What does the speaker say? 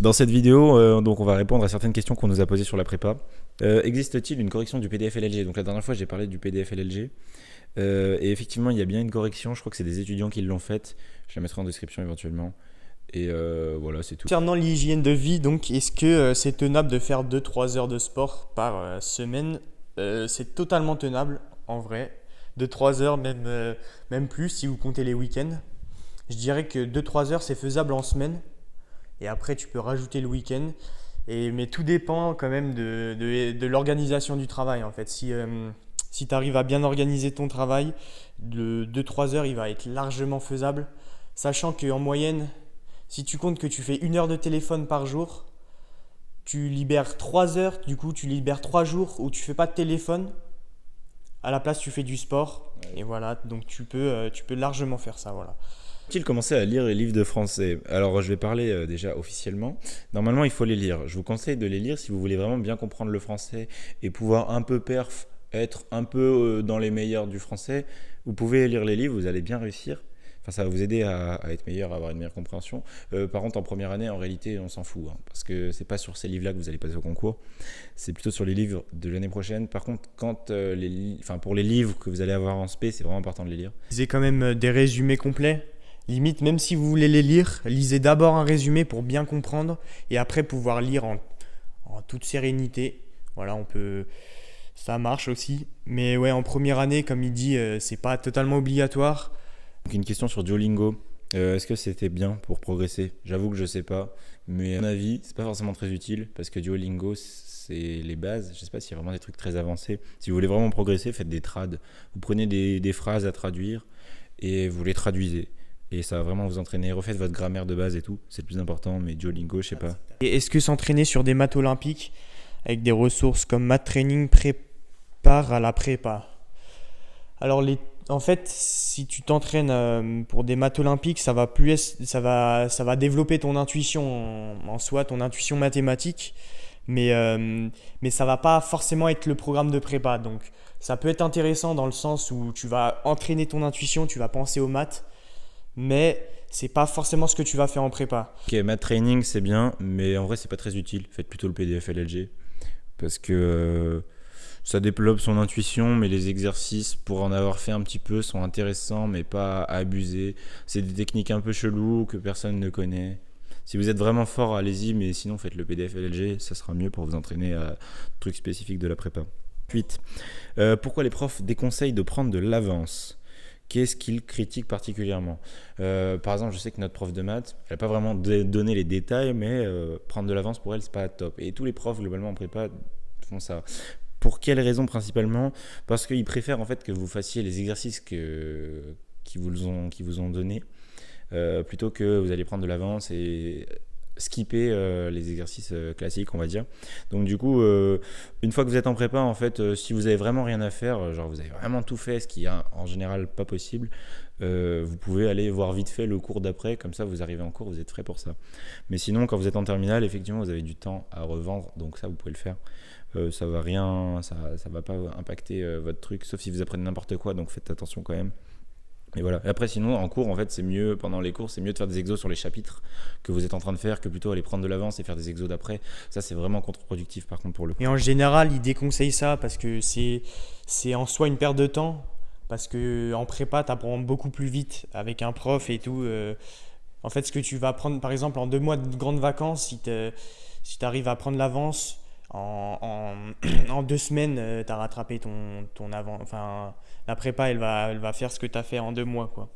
Dans cette vidéo, donc on va répondre à certaines questions qu'on nous a posées sur la prépa. Existe-t-il une correction du PDF-LLG? Donc la dernière fois, j'ai parlé du PDF-LLG. Et effectivement, il y a bien une correction. Je crois que c'est des étudiants qui l'ont faite. Je la mettrai en description éventuellement. Et voilà, c'est tout. Concernant l'hygiène de vie, donc, est-ce que c'est tenable de faire 2-3 heures de sport par semaine? C'est totalement tenable, en vrai. 2-3 heures, même plus, si vous comptez les week-ends. Je dirais que 2-3 heures, c'est faisable en semaine. Et après, tu peux rajouter le week-end. Mais tout dépend quand même de l'organisation du travail, en fait. Si tu arrives à bien organiser ton travail, de 2-3 heures, il va être largement faisable. Sachant qu'en moyenne, si tu comptes que tu fais 1 heure de téléphone par jour, tu libères 3 heures, du coup tu libères 3 jours où tu fais pas de téléphone. À la place, tu fais du sport. Et voilà, donc tu peux largement faire ça. Voilà. Faut-il commencer à lire les livres de français? Alors, je vais parler déjà officiellement. Normalement, il faut les lire. Je vous conseille de les lire si vous voulez vraiment bien comprendre le français et pouvoir un peu être un peu dans les meilleurs du français. Vous pouvez lire les livres, vous allez bien réussir. Enfin, ça va vous aider à être meilleur, à avoir une meilleure compréhension. Par contre, en première année, en réalité, on s'en fout, hein, parce que c'est pas sur ces livres-là que vous allez passer au concours. C'est plutôt sur les livres de l'année prochaine. Par contre, pour les livres que vous allez avoir en spé, c'est vraiment important de les lire. Lisez quand même des résumés complets. Limite, même si vous voulez les lire, lisez d'abord un résumé pour bien comprendre et après pouvoir lire en toute sérénité. Voilà, ça marche aussi. Mais ouais, en première année, comme il dit, c'est pas totalement obligatoire. Donc, une question sur Duolingo. Est-ce que c'était bien pour progresser? J'avoue que je sais pas, mais à mon avis, c'est pas forcément très utile parce que Duolingo, c'est les bases. Je sais pas s'il y a vraiment des trucs très avancés. Si vous voulez vraiment progresser, faites des trades. Vous prenez des phrases à traduire et vous les traduisez. Et ça va vraiment vous entraîner. Refaites votre grammaire de base et tout. C'est le plus important, mais Duolingo, je sais pas. Et est-ce que s'entraîner sur des maths olympiques avec des ressources comme Math Training prépare à la prépa? Alors, en fait, si tu t'entraînes pour des maths olympiques, ça va développer ton intuition en soi, ton intuition mathématique, mais ça va pas forcément être le programme de prépa. Donc, ça peut être intéressant dans le sens où tu vas entraîner ton intuition, tu vas penser aux maths, mais c'est pas forcément ce que tu vas faire en prépa. Ok, math training, c'est bien, mais en vrai, c'est pas très utile. Faites plutôt le PDF LLG parce que ça développe son intuition, mais les exercices, pour en avoir fait un petit peu, sont intéressants, mais pas abusés. C'est des techniques un peu cheloues que personne ne connaît. Si vous êtes vraiment fort, allez-y, mais sinon, faites le PDF LLG, ça sera mieux pour vous entraîner à trucs spécifiques de la prépa. 8. Pourquoi les profs déconseillent de prendre de l'avance? Qu'est-ce qu'ils critiquent particulièrement? Par exemple, je sais que notre prof de maths, elle n'a pas vraiment donné les détails, mais prendre de l'avance pour elle, c'est pas top. Et tous les profs, globalement, en prépa, font ça. Pour quelles raisons principalement? Parce qu'ils préfèrent en fait que vous fassiez les exercices qui vous ont donnés, plutôt que vous allez prendre de l'avance et skipper les exercices classiques, on va dire. Donc du coup, une fois que vous êtes en prépa, en fait, si vous avez vraiment rien à faire, genre vous avez vraiment tout fait, ce qui est en général pas possible, vous pouvez aller voir vite fait le cours d'après, comme ça vous arrivez en cours, vous êtes frais pour ça. Mais sinon, quand vous êtes en terminale, effectivement, vous avez du temps à revendre, donc ça vous pouvez le faire. Ça va pas impacter votre truc, sauf si vous apprenez n'importe quoi, donc faites attention quand même. Et voilà. Et après, sinon, en cours, en fait, c'est mieux, pendant les cours, c'est mieux de faire des exos sur les chapitres que vous êtes en train de faire que plutôt aller prendre de l'avance et faire des exos d'après. Ça, c'est vraiment contre-productif, par contre, pour le coup. Et en général, ils déconseillent ça parce que c'est en soi une perte de temps. Parce que en prépa, tu apprends beaucoup plus vite avec un prof et tout. En fait, ce que tu vas apprendre, par exemple, en 2 mois de grandes vacances, si tu arrives à prendre l'avance, en 2 semaines, tu as rattrapé ton avant. Enfin, la prépa, elle va faire ce que tu as fait en 2 mois, quoi.